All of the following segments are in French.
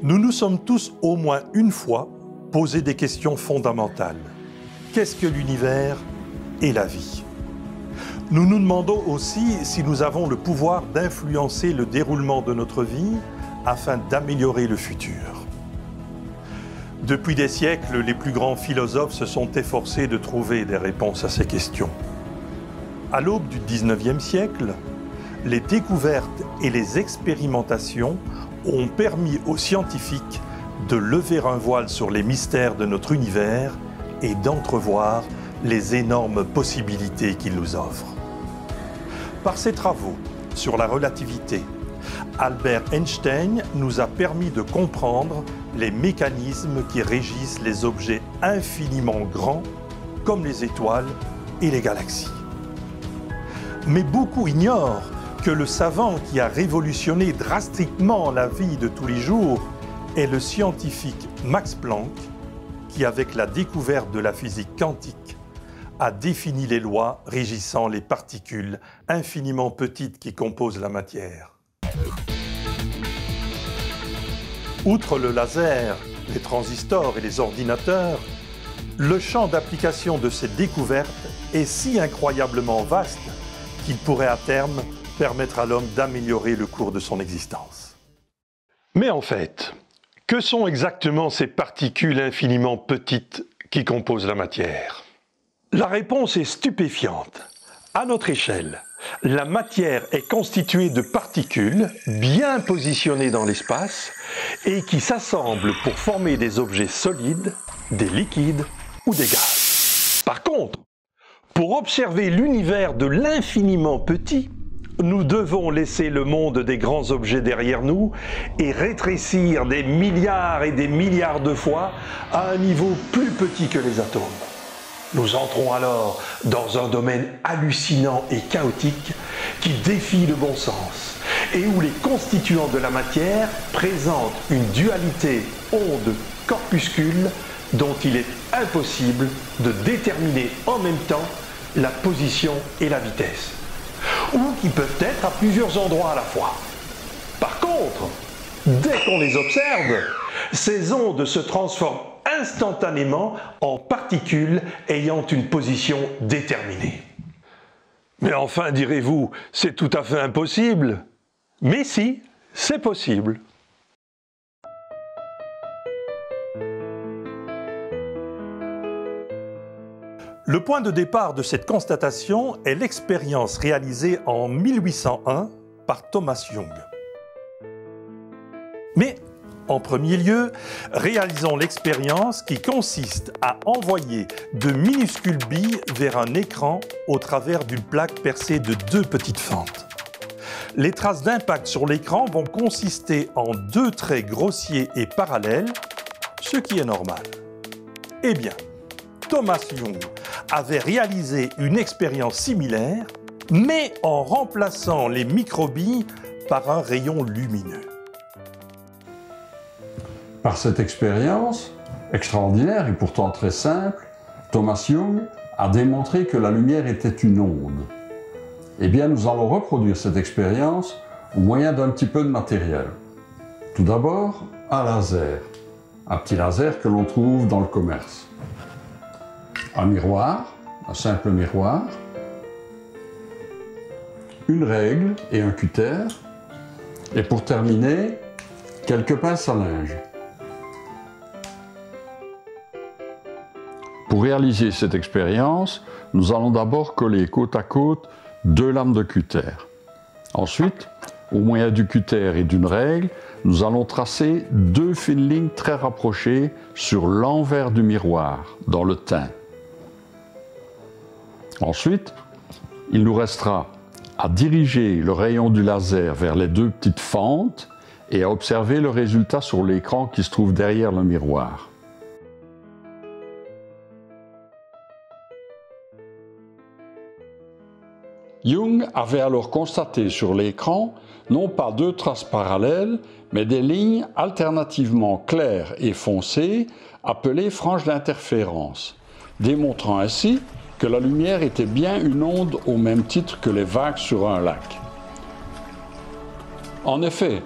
Nous nous sommes tous au moins une fois posé des questions fondamentales. Qu'est-ce que l'univers et la vie? Nous nous demandons aussi si nous avons le pouvoir d'influencer le déroulement de notre vie afin d'améliorer le futur. Depuis des siècles, les plus grands philosophes se sont efforcés de trouver des réponses à ces questions. À l'aube du XIXe siècle, les découvertes et les expérimentations ont permis aux scientifiques de lever un voile sur les mystères de notre univers et d'entrevoir les énormes possibilités qu'il nous offre. Par ses travaux sur la relativité, Albert Einstein nous a permis de comprendre les mécanismes qui régissent les objets infiniment grands, comme les étoiles et les galaxies. Mais beaucoup ignorent que le savant qui a révolutionné drastiquement la vie de tous les jours est le scientifique Max Planck, qui, avec la découverte de la physique quantique, a défini les lois régissant les particules infiniment petites qui composent la matière. Outre le laser, les transistors et les ordinateurs, le champ d'application de ces découvertes est si incroyablement vaste qu'il pourrait à terme permettre à l'homme d'améliorer le cours de son existence. Mais en fait, que sont exactement ces particules infiniment petites qui composent la matière? La réponse est stupéfiante. À notre échelle, la matière est constituée de particules bien positionnées dans l'espace et qui s'assemblent pour former des objets solides, des liquides ou des gaz. Par contre, pour observer l'univers de l'infiniment petit, nous devons laisser le monde des grands objets derrière nous et rétrécir des milliards et des milliards de fois à un niveau plus petit que les atomes. Nous entrons alors dans un domaine hallucinant et chaotique qui défie le bon sens et où les constituants de la matière présentent une dualité onde-corpuscule dont il est impossible de déterminer en même temps la position et la vitesse, ou qui peuvent être à plusieurs endroits à la fois. Par contre, dès qu'on les observe, ces ondes se transforment instantanément en particules ayant une position déterminée. Mais enfin, direz-vous, c'est tout à fait impossible. Mais si, c'est possible. Le point de départ de cette constatation est l'expérience réalisée en 1801 par Thomas Young. Mais, en premier lieu, réalisons l'expérience qui consiste à envoyer de minuscules billes vers un écran au travers d'une plaque percée de deux petites fentes. Les traces d'impact sur l'écran vont consister en deux traits grossiers et parallèles, ce qui est normal. Eh bien, Thomas Young avait réalisé une expérience similaire, mais en remplaçant les microbilles par un rayon lumineux. Par cette expérience, extraordinaire et pourtant très simple, Thomas Young a démontré que la lumière était une onde. Eh bien, nous allons reproduire cette expérience au moyen d'un petit peu de matériel. Tout d'abord, un laser. Un petit laser que l'on trouve dans le commerce. Un miroir, un simple miroir. Une règle et un cutter. Et pour terminer, quelques pinces à linge. Pour réaliser cette expérience, nous allons d'abord coller côte à côte deux lames de cutter. Ensuite, au moyen du cutter et d'une règle, nous allons tracer deux fines lignes très rapprochées sur l'envers du miroir, dans le tain. Ensuite, il nous restera à diriger le rayon du laser vers les deux petites fentes et à observer le résultat sur l'écran qui se trouve derrière le miroir. Young avait alors constaté sur l'écran non pas deux traces parallèles, mais des lignes alternativement claires et foncées appelées franges d'interférence, démontrant ainsi que la lumière était bien une onde au même titre que les vagues sur un lac. En effet,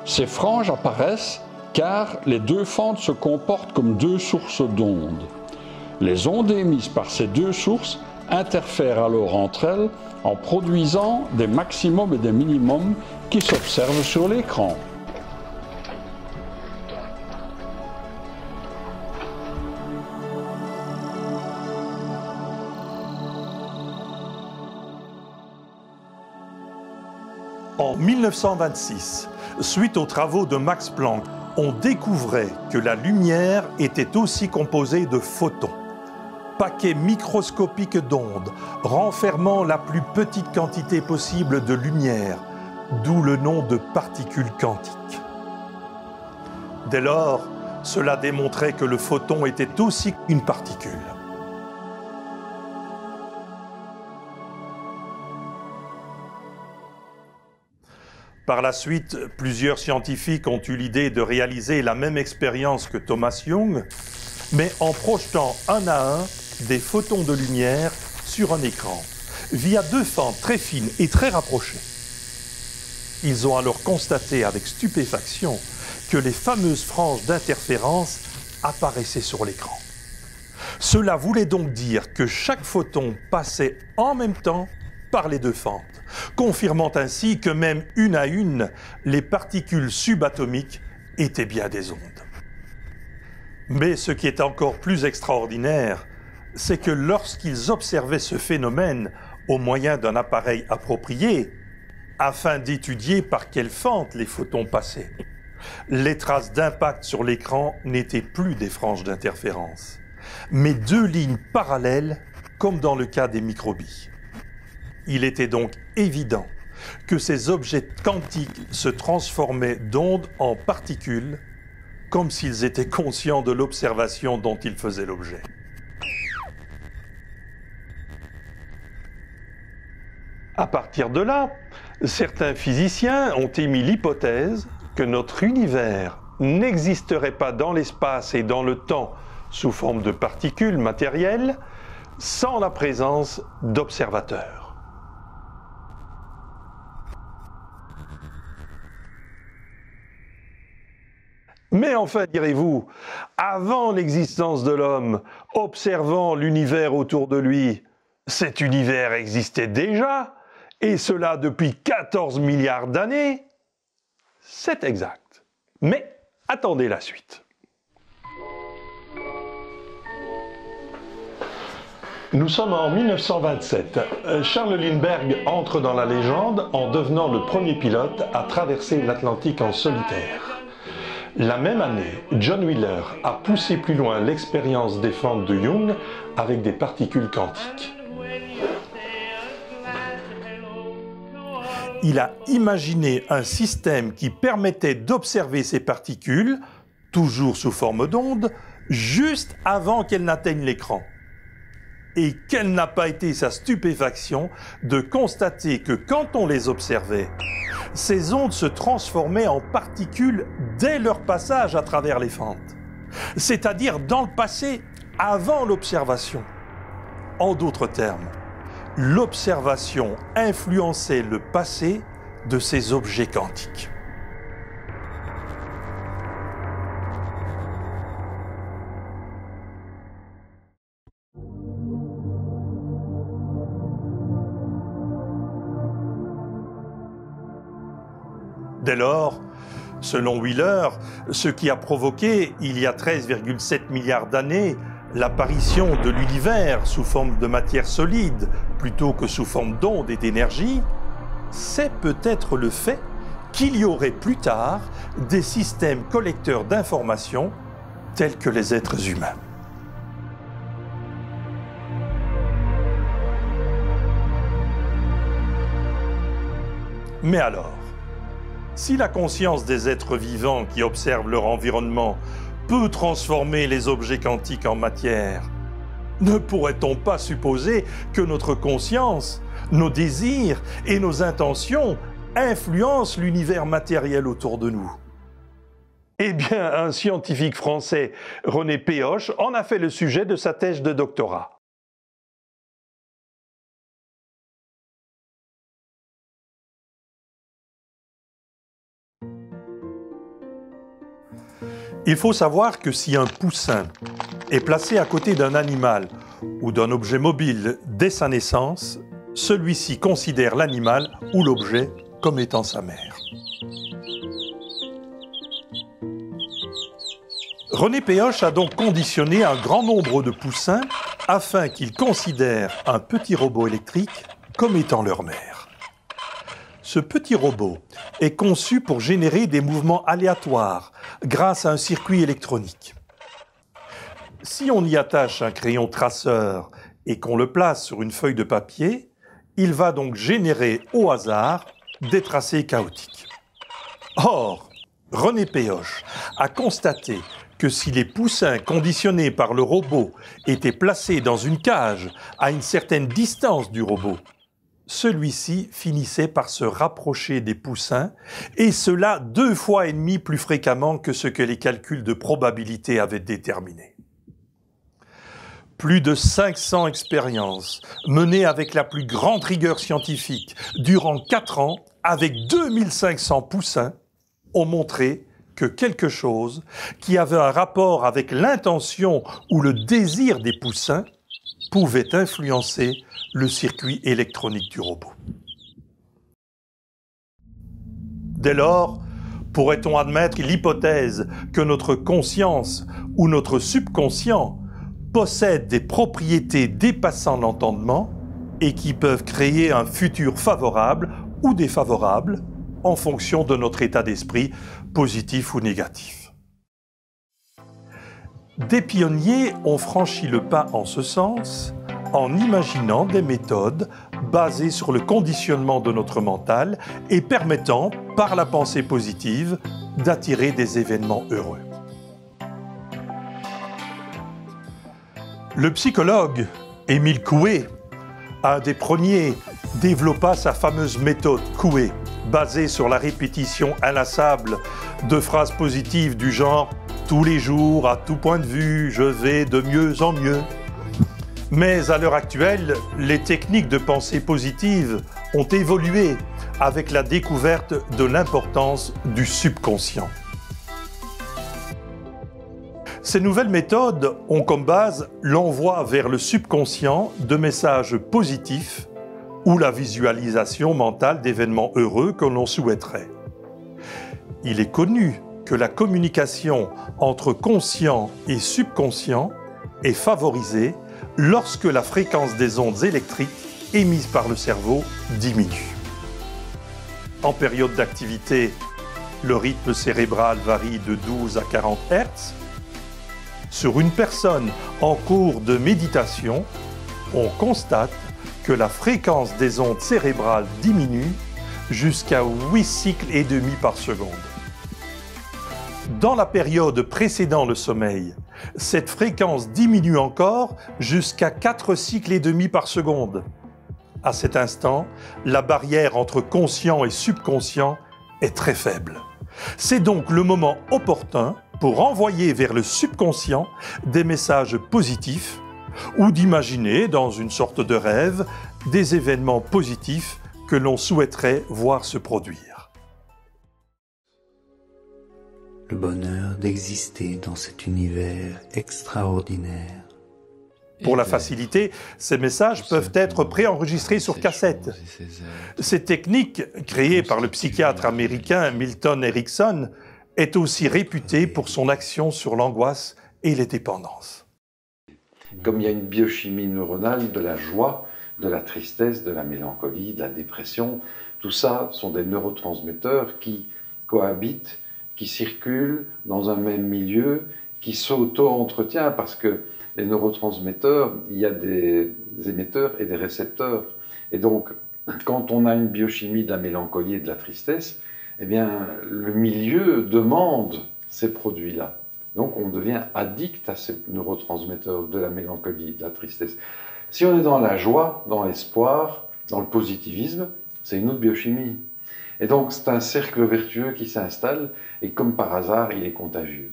ces franges apparaissent car les deux fentes se comportent comme deux sources d'ondes. Les ondes émises par ces deux sources interfèrent alors entre elles en produisant des maximums et des minimums qui s'observent sur l'écran. En 1926, suite aux travaux de Max Planck, on découvrait que la lumière était aussi composée de photons, paquets microscopiques d'ondes renfermant la plus petite quantité possible de lumière, d'où le nom de particules quantiques. Dès lors, cela démontrait que le photon était aussi une particule. Par la suite, plusieurs scientifiques ont eu l'idée de réaliser la même expérience que Thomas Young, mais en projetant un à un des photons de lumière sur un écran, via deux fentes très fines et très rapprochées. Ils ont alors constaté avec stupéfaction que les fameuses franges d'interférence apparaissaient sur l'écran. Cela voulait donc dire que chaque photon passait en même temps par les deux fentes, confirmant ainsi que même une à une, les particules subatomiques étaient bien des ondes. Mais ce qui est encore plus extraordinaire, c'est que lorsqu'ils observaient ce phénomène au moyen d'un appareil approprié, afin d'étudier par quelle fente les photons passaient, les traces d'impact sur l'écran n'étaient plus des franges d'interférence, mais deux lignes parallèles, comme dans le cas des microbilles. Il était donc évident que ces objets quantiques se transformaient d'ondes en particules, comme s'ils étaient conscients de l'observation dont ils faisaient l'objet. À partir de là, certains physiciens ont émis l'hypothèse que notre univers n'existerait pas dans l'espace et dans le temps sous forme de particules matérielles sans la présence d'observateurs. Mais enfin, direz-vous, avant l'existence de l'homme, observant l'univers autour de lui, cet univers existait déjà, et cela depuis 14 milliards d'années? C'est exact. Mais attendez la suite. Nous sommes en 1927. Charles Lindbergh entre dans la légende en devenant le premier pilote à traverser l'Atlantique en solitaire. La même année, John Wheeler a poussé plus loin l'expérience des fentes de Young avec des particules quantiques. Il a imaginé un système qui permettait d'observer ces particules, toujours sous forme d'ondes, juste avant qu'elles n'atteignent l'écran. Et quelle n'a pas été sa stupéfaction de constater que quand on les observait, ces ondes se transformaient en particules dès leur passage à travers les fentes, c'est-à-dire dans le passé, avant l'observation. En d'autres termes, l'observation influençait le passé de ces objets quantiques. Dès lors, selon Wheeler, ce qui a provoqué, il y a 13,7 milliards d'années, l'apparition de l'univers sous forme de matière solide plutôt que sous forme d'ondes et d'énergie, c'est peut-être le fait qu'il y aurait plus tard des systèmes collecteurs d'informations tels que les êtres humains. Mais alors, si la conscience des êtres vivants qui observent leur environnement peut transformer les objets quantiques en matière, ne pourrait-on pas supposer que notre conscience, nos désirs et nos intentions influencent l'univers matériel autour de nous? Eh bien, un scientifique français, René Péoche, en a fait le sujet de sa thèse de doctorat. Il faut savoir que si un poussin est placé à côté d'un animal ou d'un objet mobile dès sa naissance, celui-ci considère l'animal ou l'objet comme étant sa mère. René Péhoche a donc conditionné un grand nombre de poussins afin qu'ils considèrent un petit robot électrique comme étant leur mère. Ce petit robot est conçu pour générer des mouvements aléatoires grâce à un circuit électronique. Si on y attache un crayon traceur et qu'on le place sur une feuille de papier, il va donc générer au hasard des tracés chaotiques. Or, René Péhoche a constaté que si les poussins conditionnés par le robot étaient placés dans une cage à une certaine distance du robot, celui-ci finissait par se rapprocher des poussins, et cela 2,5 fois plus fréquemment que ce que les calculs de probabilité avaient déterminé. Plus de 500 expériences menées avec la plus grande rigueur scientifique durant 4 ans avec 2500 poussins ont montré que quelque chose qui avait un rapport avec l'intention ou le désir des poussins pouvait influencer le circuit électronique du robot. Dès lors, pourrait-on admettre l'hypothèse que notre conscience ou notre subconscient possède des propriétés dépassant l'entendement et qui peuvent créer un futur favorable ou défavorable en fonction de notre état d'esprit, positif ou négatif. Des pionniers ont franchi le pas en ce sens en imaginant des méthodes basées sur le conditionnement de notre mental et permettant, par la pensée positive, d'attirer des événements heureux. Le psychologue Émile Coué, un des premiers, développa sa fameuse méthode Coué, basée sur la répétition inlassable de phrases positives du genre « tous les jours, à tout point de vue, je vais de mieux en mieux ». Mais à l'heure actuelle, les techniques de pensée positive ont évolué avec la découverte de l'importance du subconscient. Ces nouvelles méthodes ont comme base l'envoi vers le subconscient de messages positifs ou la visualisation mentale d'événements heureux que l'on souhaiterait. Il est connu que la communication entre conscient et subconscient est favorisée lorsque la fréquence des ondes électriques émises par le cerveau diminue. En période d'activité, le rythme cérébral varie de 12 à 40 Hz. Sur une personne en cours de méditation, on constate que la fréquence des ondes cérébrales diminue jusqu'à 8 cycles et demi par seconde. Dans la période précédant le sommeil, cette fréquence diminue encore jusqu'à 4 cycles et demi par seconde. À cet instant, la barrière entre conscient et subconscient est très faible. C'est donc le moment opportun pour envoyer vers le subconscient des messages positifs ou d'imaginer, dans une sorte de rêve, des événements positifs que l'on souhaiterait voir se produire. Le bonheur d'exister dans cet univers extraordinaire. Pour la facilité, ces messages peuvent être préenregistrés sur cassette. Cette technique, créée par le psychiatre américain Milton Erickson, est aussi réputée pour son action sur l'angoisse et les dépendances. Comme il y a une biochimie neuronale de la joie, de la tristesse, de la mélancolie, de la dépression, tout ça sont des neurotransmetteurs qui cohabitent, qui circulent dans un même milieu, qui s'auto-entretiennent parce que les neurotransmetteurs, il y a des émetteurs et des récepteurs. Et donc, quand on a une biochimie de la mélancolie et de la tristesse, eh bien, le milieu demande ces produits-là. Donc, on devient addict à ces neurotransmetteurs de la mélancolie et de la tristesse. Si on est dans la joie, dans l'espoir, dans le positivisme, c'est une autre biochimie. Et donc, c'est un cercle vertueux qui s'installe, et comme par hasard, il est contagieux.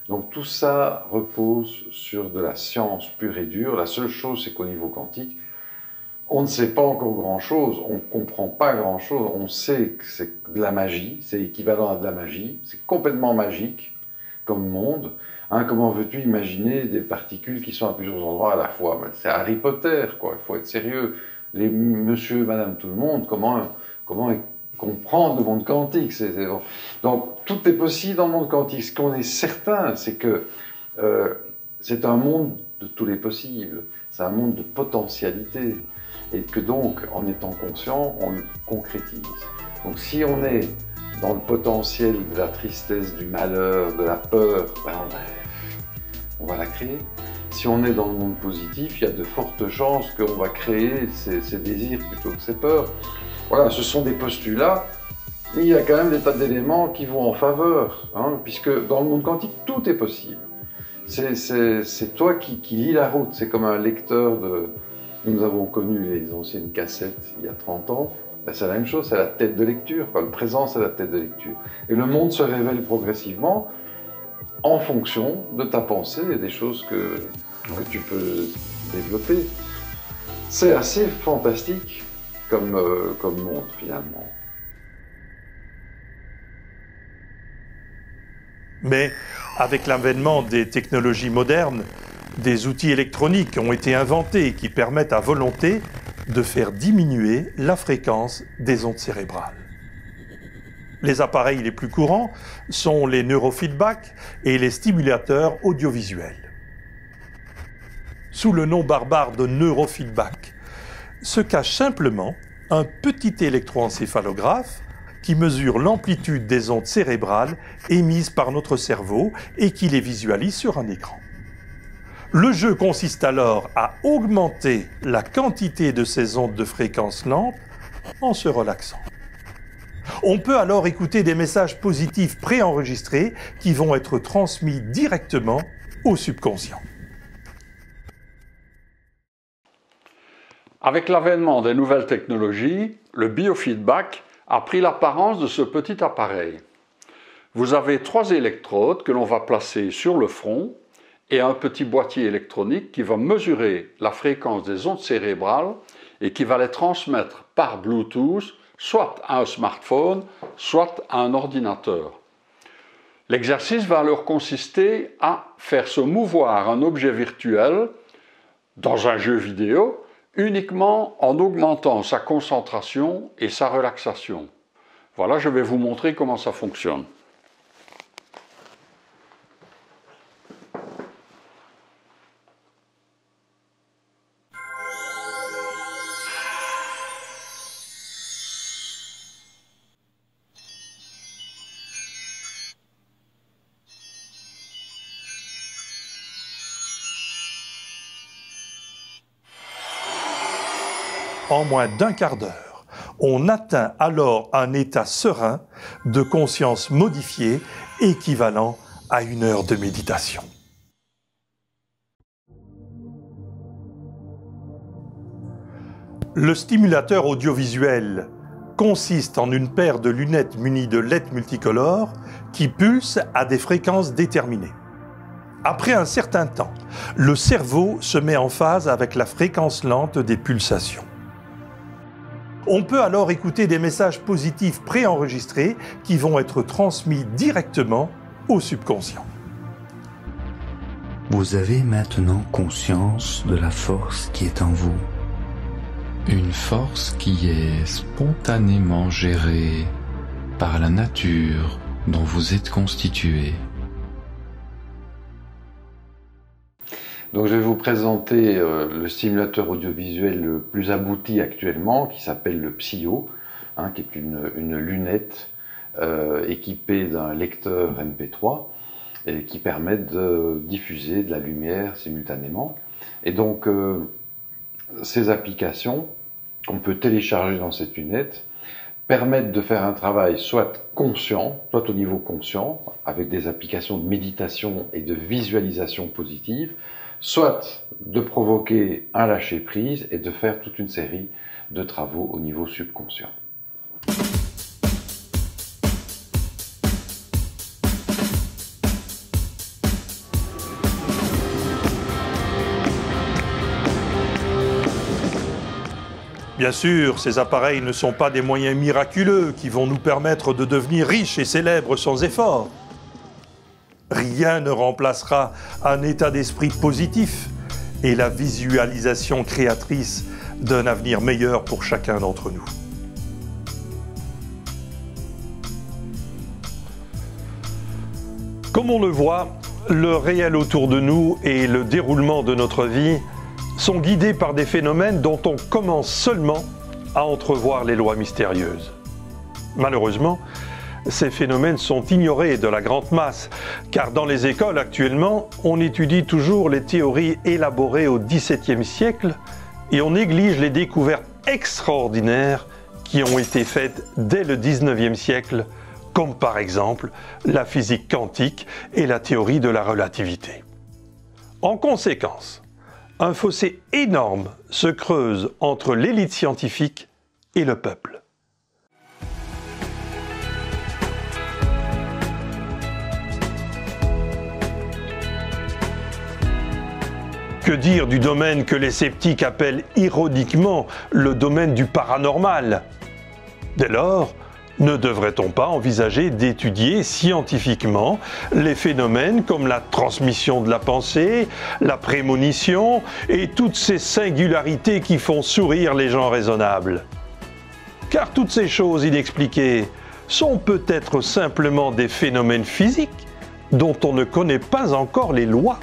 Donc tout ça repose sur de la science pure et dure. La seule chose, c'est qu'au niveau quantique, on ne sait pas encore grand-chose, on ne comprend pas grand-chose. On sait que c'est de la magie, c'est équivalent à de la magie, c'est complètement magique. comme monde. Hein, comment veux-tu imaginer des particules qui sont à plusieurs endroits à la fois? Ben, c'est Harry Potter, quoi. Il faut être sérieux. Les monsieur, madame, tout le monde, comment comprendre le monde quantique? Donc, tout est possible dans le monde quantique. Ce qu'on est certain, c'est que c'est un monde de tous les possibles. C'est un monde de potentialité. Et que donc, en étant conscient, on le concrétise. Donc, si on est dans le potentiel de la tristesse, du malheur, de la peur, ben on va la créer. Si on est dans le monde positif, il y a de fortes chances qu'on va créer ces désirs plutôt que ces peurs. Voilà, ce sont des postulats, mais il y a quand même des tas d'éléments qui vont en faveur, hein, puisque dans le monde quantique, tout est possible. C'est toi qui lis la route, c'est comme un lecteur de... Nous avons connu les anciennes cassettes il y a 30 ans, ben c'est la même chose, c'est la tête de lecture, quoi. Le présent, c'est la tête de lecture. Et le monde se révèle progressivement en fonction de ta pensée et des choses que tu peux développer. C'est assez fantastique comme monde, finalement. Mais avec l'avènement des technologies modernes, des outils électroniques ont été inventés qui permettent à volonté de faire diminuer la fréquence des ondes cérébrales. Les appareils les plus courants sont les neurofeedback et les stimulateurs audiovisuels. Sous le nom barbare de neurofeedback se cache simplement un petit électroencéphalographe qui mesure l'amplitude des ondes cérébrales émises par notre cerveau et qui les visualise sur un écran. Le jeu consiste alors à augmenter la quantité de ces ondes de fréquence lente en se relaxant. On peut alors écouter des messages positifs préenregistrés qui vont être transmis directement au subconscient. Avec l'avènement des nouvelles technologies, le biofeedback a pris l'apparence de ce petit appareil. Vous avez 3 électrodes que l'on va placer sur le front et un petit boîtier électronique qui va mesurer la fréquence des ondes cérébrales et qui va les transmettre par Bluetooth, soit à un smartphone, soit à un ordinateur. L'exercice va alors consister à faire se mouvoir un objet virtuel dans un jeu vidéo uniquement en augmentant sa concentration et sa relaxation. Voilà, je vais vous montrer comment ça fonctionne. En moins d'un quart d'heure, on atteint alors un état serein de conscience modifiée équivalent à 1 heure de méditation. Le stimulateur audiovisuel consiste en une paire de lunettes munies de LED multicolores qui pulsent à des fréquences déterminées. Après un certain temps, le cerveau se met en phase avec la fréquence lente des pulsations. On peut alors écouter des messages positifs préenregistrés qui vont être transmis directement au subconscient. Vous avez maintenant conscience de la force qui est en vous. Une force qui est spontanément gérée par la nature dont vous êtes constitué. Donc je vais vous présenter le stimulateur audiovisuel le plus abouti actuellement, qui s'appelle le PSIO, hein, qui est une lunette équipée d'un lecteur MP3 et qui permet de diffuser de la lumière simultanément. Et donc ces applications qu'on peut télécharger dans cette lunette permettent de faire un travail soit conscient, soit au niveau conscient, avec des applications de méditation et de visualisation positive, soit de provoquer un lâcher-prise et de faire toute une série de travaux au niveau subconscient. Bien sûr, ces appareils ne sont pas des moyens miraculeux qui vont nous permettre de devenir riches et célèbres sans effort. Rien ne remplacera un état d'esprit positif et la visualisation créatrice d'un avenir meilleur pour chacun d'entre nous. Comme on le voit, le réel autour de nous et le déroulement de notre vie sont guidés par des phénomènes dont on commence seulement à entrevoir les lois mystérieuses. Malheureusement, ces phénomènes sont ignorés de la grande masse, car dans les écoles actuellement, on étudie toujours les théories élaborées au XVIIe siècle et on néglige les découvertes extraordinaires qui ont été faites dès le XIXe siècle, comme par exemple la physique quantique et la théorie de la relativité. En conséquence, un fossé énorme se creuse entre l'élite scientifique et le peuple. Que dire du domaine que les sceptiques appellent ironiquement le domaine du paranormal? Dès lors, ne devrait-on pas envisager d'étudier scientifiquement les phénomènes comme la transmission de la pensée, la prémonition et toutes ces singularités qui font sourire les gens raisonnables? Car toutes ces choses inexpliquées sont peut-être simplement des phénomènes physiques dont on ne connaît pas encore les lois.